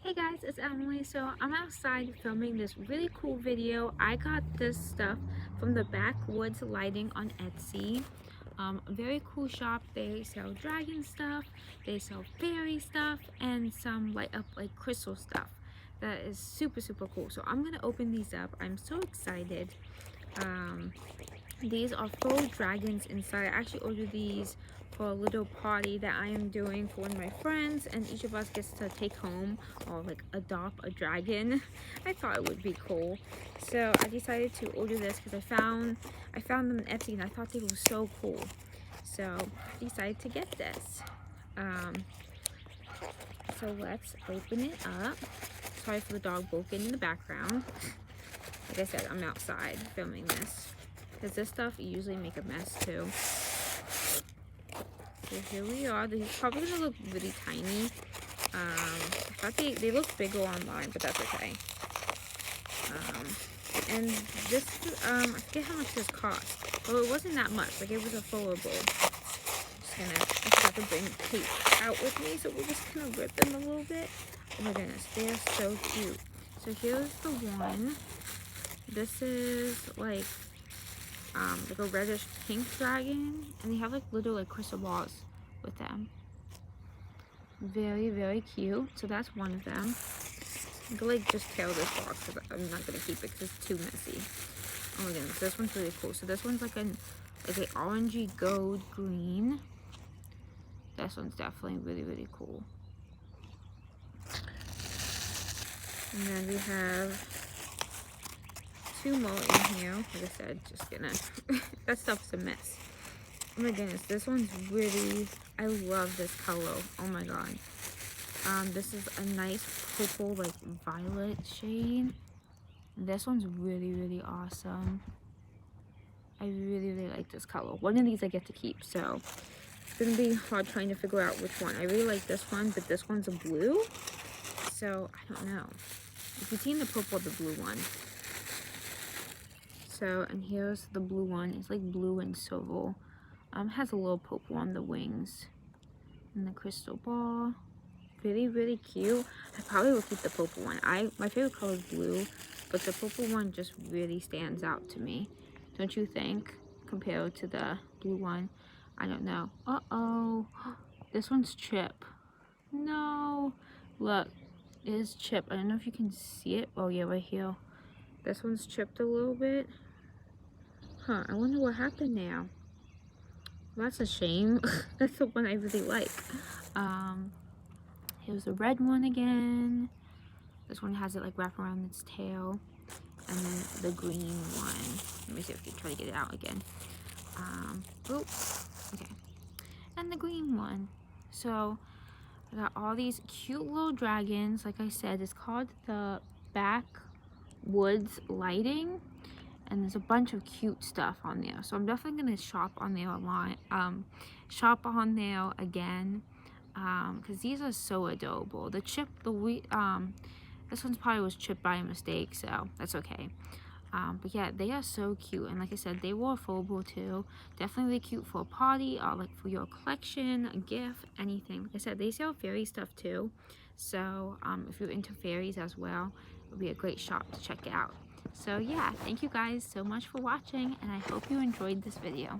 Hey guys, it's Emily. So I'm outside filming this really cool video. I got this stuff from the Backwoods Lighting on Etsy. A very cool shop. They sell dragon stuff, they sell fairy stuff, and some light up like crystal stuff. That is super cool. So I'm gonna open these up. I'm so excited. Um, these are full dragons inside. I actually ordered these for a little party that I am doing for one of my friends, and each of us gets to take home or like adopt a dragon. I thought it would be cool, so I decided to order this because I found them on Etsy and I thought they were so cool. So I decided to get this. So let's open it up. Sorry for the dog barking in the background. Like I said, I'm outside filming this because this stuff usually make a mess too. So here we are. These are probably gonna look really tiny. I thought they look bigger online, but that's okay. And this, I forget how much this cost. Well, it wasn't that much. Like, it was affordable. I just have to bring tape out with me, so we're just gonna rip them a little bit. Oh my goodness, they're so cute. So here's the one. This is like a reddish pink dragon, and they have like little like crystal balls with them. Very cute. So that's one of them. I could like just tear this box because I'm not gonna keep it because it's too messy. Oh my goodness, this one's really cool. So this one's like an orangey gold green. This one's definitely really cool. And then we have two more in here. Like I said, just gonna that stuff's a mess. Oh my goodness, this one's really, I love this color. Oh my god. This is a nice purple like violet shade. This one's really awesome. I really like this color. One of these I get to keep, so it's gonna be hard trying to figure out which one. I really like this one, but this one's a blue, so I don't know. If you've seen the purple or the blue one. So, and here's the blue one. It's like blue and silver. Has a little purple on the wings. And the crystal ball. Really cute. I probably will keep the purple one. My favorite color is blue, but the purple one just really stands out to me. Don't you think? Compared to the blue one. I don't know. Uh-oh. This one's Chip. No. Look. It is Chip. I don't know if you can see it. Oh yeah, right here. This one's chipped a little bit. Huh, I wonder what happened now. Well, that's a shame. That's the one I really like. Here's the red one again. This one has it like wrapped around its tail. And then the green one. Let me see if I can try to get it out again. Oops. Okay. And the green one. So I got all these cute little dragons. Like I said, it's called the Backwoods Lighting. And there's a bunch of cute stuff on there, so I'm definitely gonna shop on there online. Shop on there again, because these are so adorable. The chip, this one's probably was chipped by a mistake, so that's okay. But yeah, they are so cute, and like I said, they were affordable too. Definitely cute for a party or like for your collection, a gift, anything. Like I said, they sell fairy stuff too, so if you're into fairies as well, it would be a great shop to check out. So yeah, thank you guys so much for watching, and I hope you enjoyed this video.